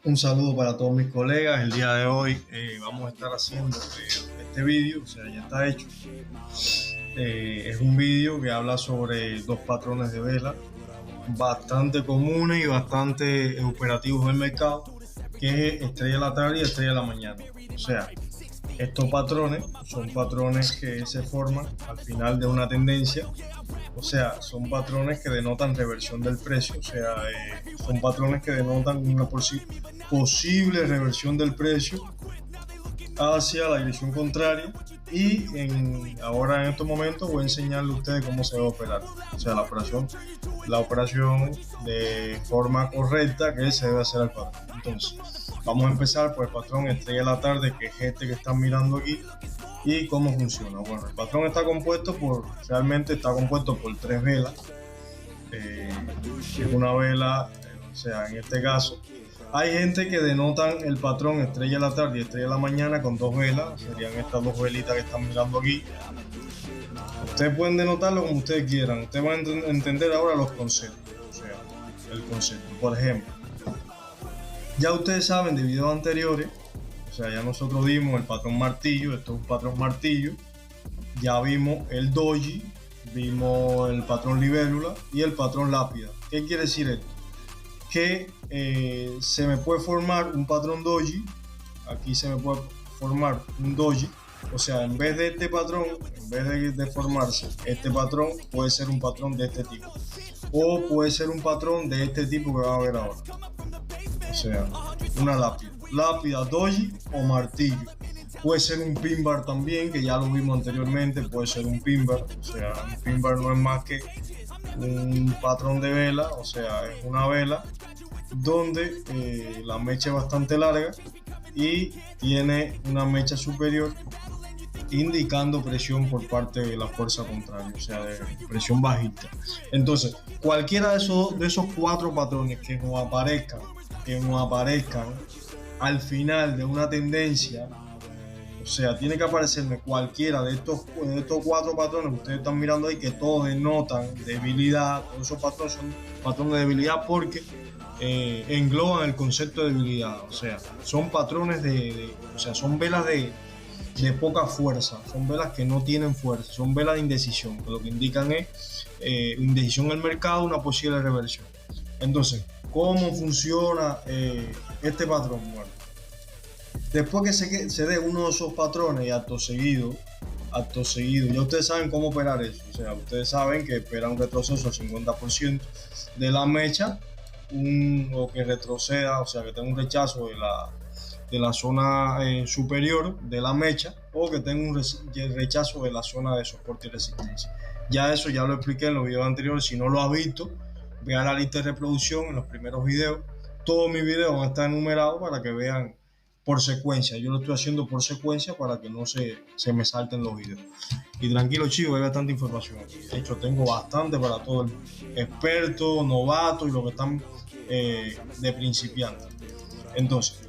Un saludo para todos mis colegas. El día de hoy vamos a estar haciendo este vídeo, o sea, ya está hecho. Es un vídeo que habla sobre dos patrones de vela bastante comunes y bastante operativos del mercado, que es estrella de la tarde y estrella de la mañana. O sea, estos patrones son patrones que se forman al final de una tendencia, o sea, son patrones que denotan reversión del precio, o sea, son patrones que denotan una posible reversión del precio hacia la dirección contraria. Ahora en estos momentos voy a enseñarle a ustedes cómo se va a operar, o sea, la operación de forma correcta que se debe hacer al patrón. Entonces, vamos a empezar por el patrón estrella de la tarde, que es este que están mirando aquí. ¿Y cómo funciona? Bueno, el patrón realmente está compuesto por tres velas. Es una vela, o sea, en este caso, hay gente que denotan el patrón estrella de la tarde y estrella de la mañana con dos velas, serían estas dos velitas que están mirando aquí. Ustedes pueden denotarlo como ustedes quieran, ustedes van a entender ahora los conceptos, o sea, el concepto. Por ejemplo, ya ustedes saben de videos anteriores, o sea, ya nosotros vimos el patrón martillo, esto es un patrón martillo, ya vimos el doji, vimos el patrón libélula y el patrón lápida. ¿Qué quiere decir esto? Que se me puede formar un patrón doji, aquí se me puede formar un doji, o sea, en vez de este patrón, en vez de formarse este patrón, puede ser un patrón de este tipo, o puede ser un patrón de este tipo que va a ver ahora, o sea, una lápida, doji o martillo. Puede ser un pin bar también, que ya lo vimos anteriormente, puede ser un pin bar, o sea, un pin bar no es más que un patrón de vela, o sea, es una vela donde la mecha es bastante larga y tiene una mecha superior indicando presión por parte de la fuerza contraria, o sea, de presión bajista. Entonces, cualquiera de esos cuatro patrones que nos aparezcan al final de una tendencia, o sea, tiene que aparecerme cualquiera de estos cuatro patrones que ustedes están mirando ahí, que todos denotan debilidad. Todos esos patrones son patrones de debilidad porque engloban el concepto de debilidad. O sea, son patrones o sea, son velas de poca fuerza, son velas que no tienen fuerza, son velas de indecisión, que lo que indican es indecisión en el mercado, una posible reversión. Entonces, ¿cómo funciona este patrón? Bueno, después que se dé uno de esos patrones y acto seguido, ya ustedes saben cómo operar eso. O sea, ustedes saben que espera un retroceso al 50% de la mecha, o que retroceda, o sea, que tenga un rechazo de la zona superior de la mecha, o que tenga un rechazo de la zona de soporte y resistencia. Ya eso ya lo expliqué en los videos anteriores. Si no lo has visto, ve a la lista de reproducción en los primeros videos. Todos mis videos van a estar enumerados para que vean por secuencia. Yo lo estoy haciendo por secuencia para que no se me salten los videos. Y tranquilo, chicos, hay bastante información aquí. De hecho, tengo bastante para todo el mundo, expertos, novatos y los que están de principiantes. Entonces,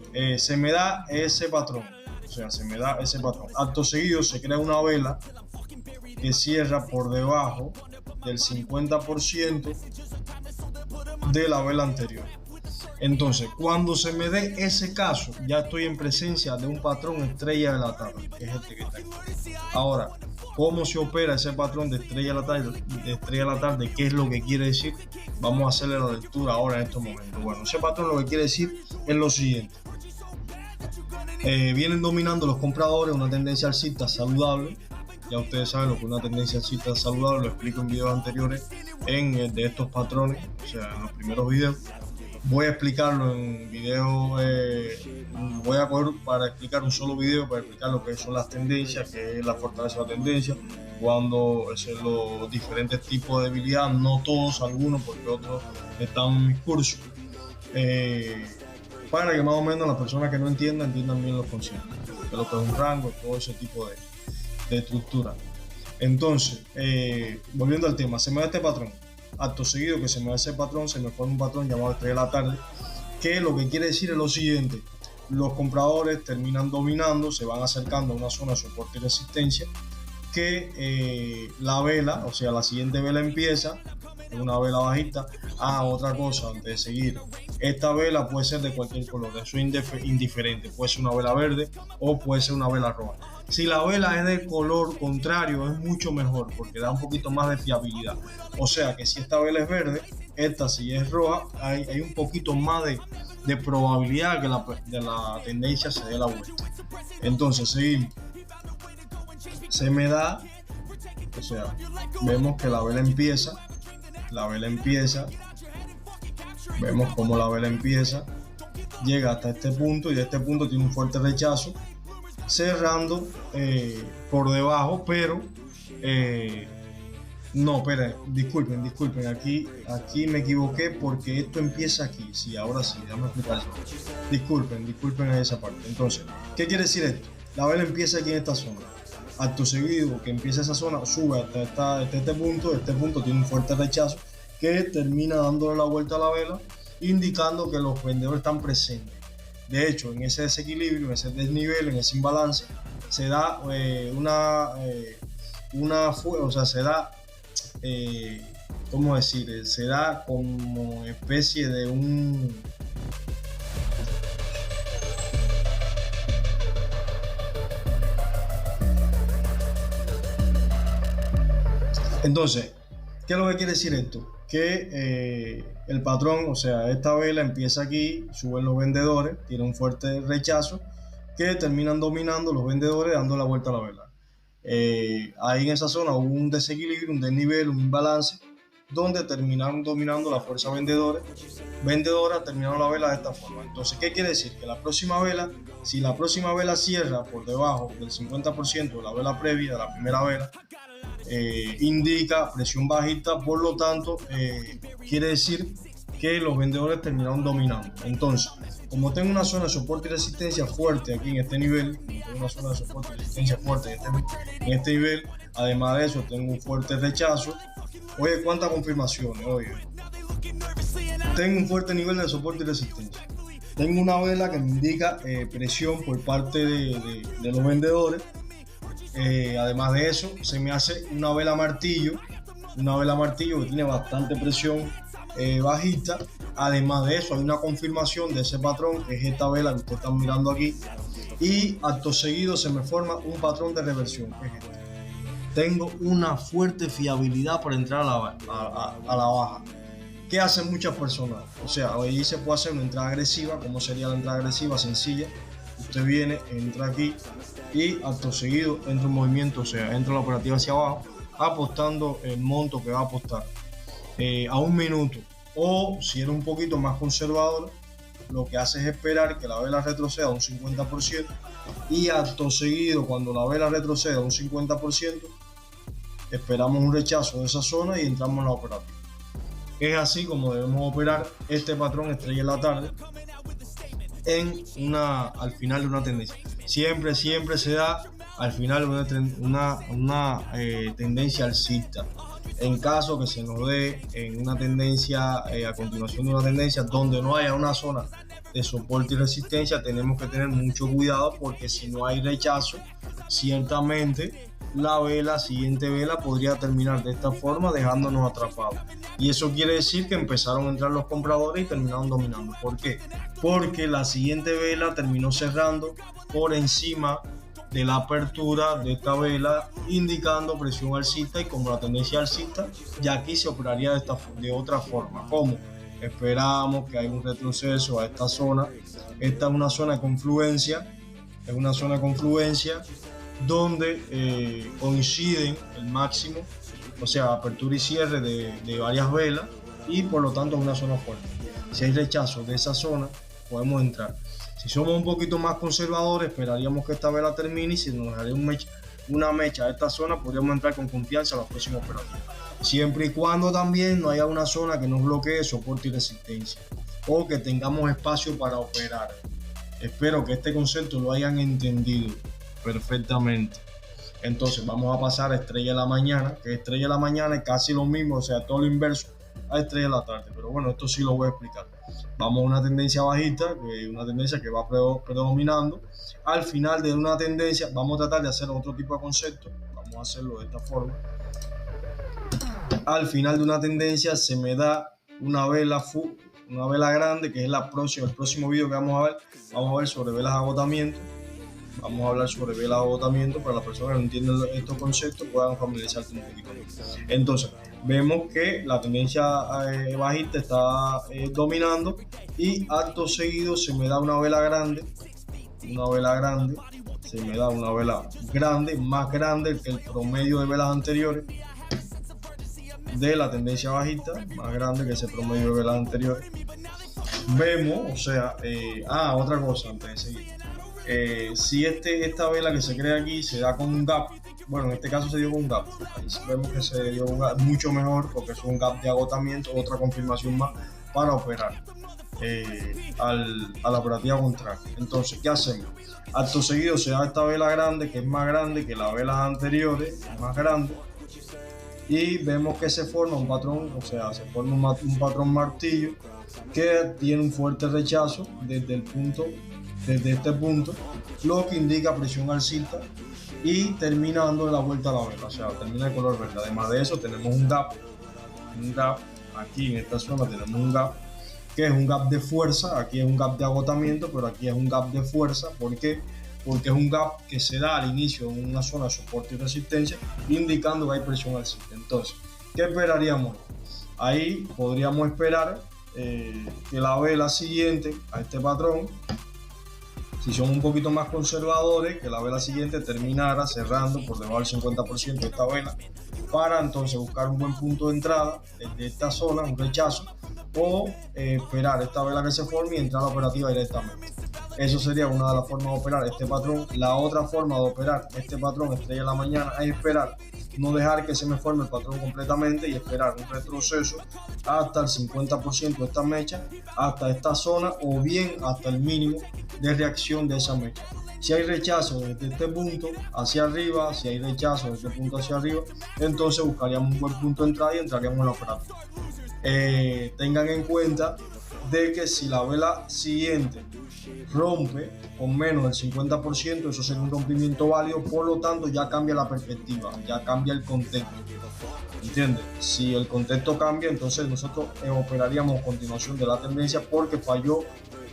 se me da ese patrón. O sea, se me da ese patrón. Acto seguido se crea una vela que cierra por debajo del 50% de la vela anterior. Entonces, cuando se me dé ese caso, ya estoy en presencia de un patrón estrella de la tarde, que es este que está aquí. Ahora, ¿cómo se opera ese patrón de estrella de la tarde? ¿Qué es lo que quiere decir? Vamos a hacerle la lectura ahora en estos momentos. Bueno, ese patrón lo que quiere decir es lo siguiente. Vienen dominando los compradores una tendencia alcista saludable. Ya ustedes saben lo que es una tendencia alcista saludable, lo explico en videos anteriores de estos patrones, o sea, en los primeros videos. Voy a explicarlo en video, voy a coger para explicar un solo video para explicar lo que son las tendencias, que es la fortaleza de la tendencia, cuando son los diferentes tipos de debilidad, no todos, algunos, porque otros están en mis cursos, para que más o menos las personas que no entiendan bien los conceptos, de lo que es un rango, todo ese tipo de estructura. Entonces, volviendo al tema, se me da este patrón. Acto seguido que se me da ese patrón, se me pone un patrón llamado estrella de la tarde, que lo que quiere decir es lo siguiente: los compradores terminan dominando, se van acercando a una zona de soporte y resistencia, que la vela, o sea, la siguiente vela empieza es una vela bajista. Otra cosa, antes de seguir, esta vela puede ser de cualquier color, eso es indiferente, puede ser una vela verde o puede ser una vela roja. Si la vela es de color contrario, es mucho mejor porque da un poquito más de fiabilidad. O sea que si esta vela es verde, esta si es roja, hay un poquito más de probabilidad que de la tendencia se dé la vuelta. Entonces seguimos. Se me da, o sea, vemos que la vela empieza, vemos cómo la vela empieza, llega hasta este punto y de este punto tiene un fuerte rechazo, cerrando por debajo, pero no, esperen, disculpen, aquí me equivoqué porque esto empieza aquí. Sí, ahora sí, déjame explicar eso. Disculpen en esa parte. Entonces, ¿qué quiere decir esto? La vela empieza aquí en esta zona. Acto seguido que empieza esa zona, sube hasta este punto. Este punto tiene un fuerte rechazo que termina dándole la vuelta a la vela, indicando que los vendedores están presentes. De hecho, en ese desequilibrio, en ese desnivel, en ese imbalance, se da ¿cómo decir? Se da como especie de un... Entonces, ¿qué es lo que quiere decir esto? Que el patrón, o sea, esta vela empieza aquí, suben los vendedores, tiene un fuerte rechazo, que terminan dominando los vendedores dando la vuelta a la vela. Ahí en esa zona hubo un desequilibrio, un desnivel, un imbalance, donde terminaron dominando la fuerza vendedora, terminaron la vela de esta forma. Entonces, ¿qué quiere decir? Que la próxima vela, si la próxima vela cierra por debajo del 50% de la vela previa, de la primera vela, indica presión bajista, por lo tanto, quiere decir que los vendedores terminaron dominando. Entonces, como tengo una zona de soporte y resistencia fuerte aquí en este nivel, en este nivel, además de eso tengo un fuerte rechazo. Oye, ¿cuántas confirmaciones? Oye, tengo un fuerte nivel de soporte y resistencia. Tengo una vela que me indica presión por parte de los vendedores. Además de eso, se me hace una vela martillo que tiene bastante presión bajista. Además de eso, hay una confirmación de ese patrón, que es esta vela que ustedes están mirando aquí, y acto seguido se me forma un patrón de reversión, que es este. Tengo una fuerte fiabilidad para entrar a la baja. ¿Qué hacen muchas personas? O sea, ahí se puede hacer una entrada agresiva. ¿Cómo sería la entrada agresiva? Sencilla. Usted viene, entra aquí y acto seguido entra un movimiento, o sea, entra la operativa hacia abajo, apostando el monto que va a apostar a un minuto. O si eres un poquito más conservador, lo que hace es esperar que la vela retroceda un 50% y acto seguido, cuando la vela retroceda un 50%, esperamos un rechazo de esa zona y entramos en la operativa. Es así como debemos operar este patrón estrella en la tarde al final de una tendencia. Siempre se da al final una tendencia alcista. En caso que se nos dé en una tendencia, a continuación de una tendencia donde no haya una zona de soporte y resistencia, tenemos que tener mucho cuidado, porque si no hay rechazo, ciertamente la siguiente vela podría terminar de esta forma, dejándonos atrapados. Y eso quiere decir que empezaron a entrar los compradores y terminaron dominando. ¿Por qué? Porque la siguiente vela terminó cerrando por encima de la apertura de esta vela, indicando presión alcista, y como la tendencia alcista, ya aquí se operaría de otra forma. ¿Cómo? Esperamos que haya un retroceso a esta zona. Esta es una zona de confluencia, donde coinciden el máximo, o sea, apertura y cierre de varias velas, y por lo tanto es una zona fuerte. Si hay rechazo de esa zona, podemos entrar. Si somos un poquito más conservadores, esperaríamos que esta vela termine, y si nos daría una mecha a esta zona, podríamos entrar con confianza a los próximos operativos. Siempre y cuando también no haya una zona que nos bloquee soporte y resistencia, o que tengamos espacio para operar. Espero que este concepto lo hayan entendido perfectamente. Entonces vamos a pasar a estrella de la mañana, que estrella de la mañana es casi lo mismo, o sea, todo lo inverso a estrella de la tarde, pero bueno, esto sí lo voy a explicar. Vamos a una tendencia bajista, que es una tendencia que va predominando. Al final de una tendencia vamos a tratar de hacer otro tipo de concepto. Vamos a hacerlo de esta forma. al final de una tendencia se me da una vela grande, que es el próximo video que vamos a ver sobre velas de agotamiento. Vamos a hablar sobre velas de agotamiento para las personas que no entienden estos conceptos puedan familiarizarse un poquito más. Entonces, vemos que la tendencia bajista está dominando y acto seguido se me da una vela grande, se me da una vela grande, más grande que el promedio de velas anteriores de la tendencia bajista, más grande que ese promedio de velas anteriores. Vemos, o sea, otra cosa antes de seguir. Si esta vela que se crea aquí se da con un gap, bueno, en este caso se dio con un gap, ahí vemos que se dio un gap mucho mejor porque es un gap de agotamiento, otra confirmación más para operar a la operativa contraria. Entonces, ¿qué hacemos? Acto seguido se da esta vela grande, que es más grande que las velas anteriores, más grande, y vemos que se forma un patrón, o sea, se forma un patrón martillo que tiene un fuerte rechazo desde este punto, lo que indica presión alcista y termina dando la vuelta a la vela, o sea, termina de color verde. Además de eso, tenemos un gap aquí en esta zona, tenemos un gap que es un gap de fuerza, aquí es un gap de agotamiento, pero aquí es un gap de fuerza. ¿Por qué? Porque es un gap que se da al inicio en una zona de soporte y resistencia, indicando que hay presión alcista. Entonces, ¿qué esperaríamos? Ahí podríamos esperar que la vela siguiente a este patrón, si son un poquito más conservadores, que la vela siguiente terminara cerrando por debajo del 50% de esta vela, para entonces buscar un buen punto de entrada desde esta zona, un rechazo, o esperar esta vela que se forme y entrar a la operativa directamente. Eso sería una de las formas de operar este patrón. La otra forma de operar este patrón estrella de la mañana es esperar, no dejar que se me forme el patrón completamente y esperar un retroceso hasta el 50% de esta mecha, hasta esta zona, o bien hasta el mínimo de reacción de esa mecha. Si hay rechazo desde este punto hacia arriba, si hay rechazo desde este punto hacia arriba, entonces buscaríamos un buen punto de entrada y entraríamos en la operativa. Tengan en cuenta de que si la vela siguiente rompe con menos del 50%, eso sería un rompimiento válido, por lo tanto ya cambia la perspectiva, ya cambia el contexto, ¿entiendes? Si el contexto cambia, entonces nosotros operaríamos a continuación de la tendencia porque falló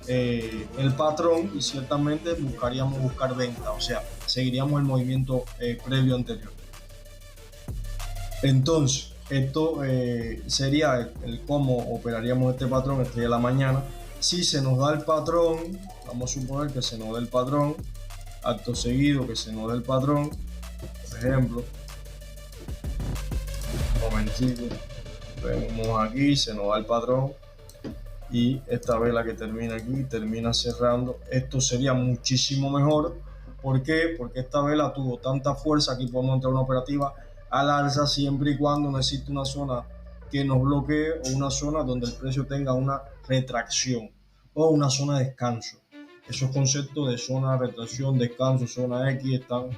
el patrón y ciertamente buscaríamos buscar venta, o sea, seguiríamos el movimiento previo anterior. Entonces, esto sería el cómo operaríamos este patrón estrella de la mañana. Si se nos da el patrón, vamos a suponer que se nos da el patrón, acto seguido que se nos da el patrón, por ejemplo, un momentito, vemos aquí, se nos da el patrón y esta vela que termina aquí termina cerrando. Esto sería muchísimo mejor. ¿Por qué? Porque esta vela tuvo tanta fuerza. Aquí podemos entrar a una operativa al alza siempre y cuando no existe una zona que nos bloquee o una zona donde el precio tenga una retracción o una zona de descanso. Esos conceptos de zona de retracción, descanso, zona X están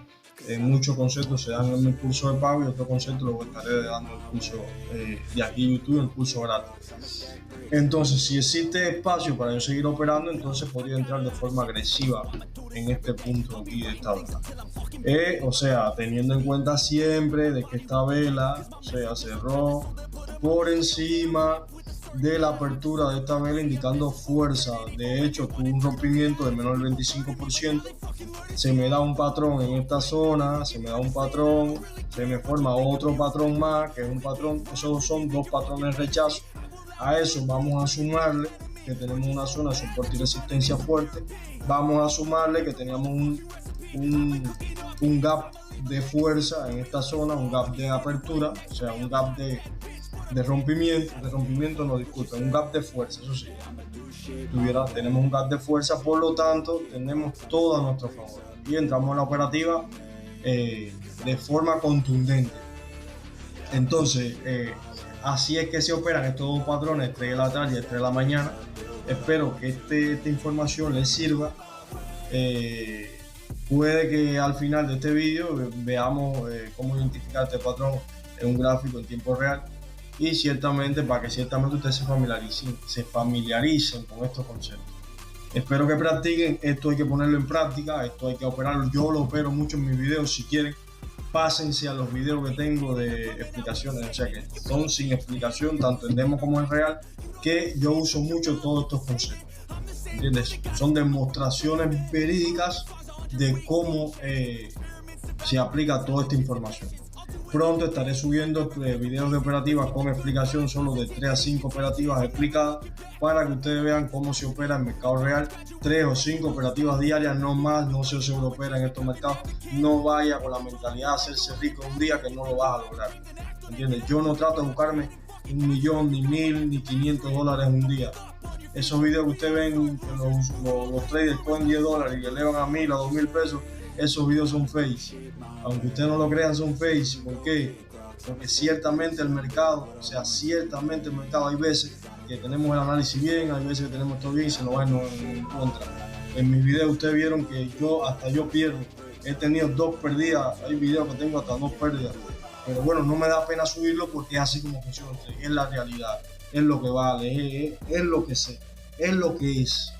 en muchos conceptos, se dan en el curso de pago, y otros conceptos los estaré dando en el curso de aquí YouTube, el curso gratis. Entonces, si existe espacio para yo seguir operando, entonces podría entrar de forma agresiva en este punto aquí de esta vela. O sea, teniendo en cuenta siempre de que esta vela, o sea, cerró por encima de la apertura de esta vela, indicando fuerza. De hecho, tuvo un rompimiento de menos del 25%. Se me da un patrón en esta zona, se me da un patrón, se me forma otro patrón más, que es un patrón, esos son dos patrones de rechazo. A eso vamos a sumarle que tenemos una zona de soporte y resistencia fuerte. Vamos a sumarle que teníamos un gap de fuerza en esta zona, un gap de apertura, o sea, un gap de rompimiento, no, disculpen, un gap de fuerza, eso sí. Tenemos un gap de fuerza, por lo tanto, tenemos todo a nuestro favor. Y entramos en la operativa de forma contundente. Entonces, así es que se operan estos dos patrones, 3 de la tarde y 3 de la mañana. Espero que esta información les sirva. Puede que al final de este vídeo veamos cómo identificar este patrón en un gráfico en tiempo real, y ciertamente para que ciertamente ustedes se familiaricen con estos conceptos. Espero que practiquen, esto hay que ponerlo en práctica, esto hay que operarlo. Yo lo opero mucho en mis videos. Si quieren pásense a los videos que tengo de explicaciones, o sea que son sin explicación, tanto en demo como en real, que yo uso mucho todos estos conceptos, ¿entiendes? Son demostraciones verídicas de cómo se aplica toda esta información. Pronto estaré subiendo videos de operativas con explicación, solo de 3 a 5 operativas explicadas, para que ustedes vean cómo se opera en mercado real. 3 o 5 operativas diarias, no más, no se sobreopera en estos mercados. No vaya con la mentalidad de hacerse rico un día, que no lo vas a lograr, ¿entiendes? Yo no trato de buscarme 1.000.000, ni 1.000, ni 500 dólares un día. Esos videos que ustedes ven, que los traders cogen 10 dólares y elevan a 1.000, a 2.000 pesos, esos videos son fakes. Aunque ustedes no lo crean, son fakes. ¿Por qué? Porque ciertamente el mercado, o sea, ciertamente el mercado, hay veces que tenemos el análisis bien, hay veces que tenemos todo bien y se nos va en contra. En mis videos ustedes vieron que hasta yo pierdo. He tenido 2 pérdidas, hay videos que tengo hasta 2 pérdidas. Pero bueno, no me da pena subirlo porque es así como funciona, es la realidad, es lo que vale, es lo que sé, es lo que es.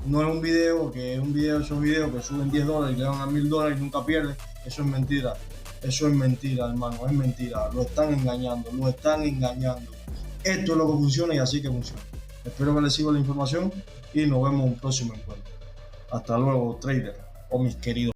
No es un video que esos videos que suben 10 dólares y le dan a 1.000 dólares y nunca pierden. Eso es mentira. Eso es mentira, hermano, es mentira. Lo están engañando, lo están engañando. Esto es lo que funciona y así que funciona. Espero que les sirva la información y nos vemos en un próximo encuentro. Hasta luego, trader, o mis queridos.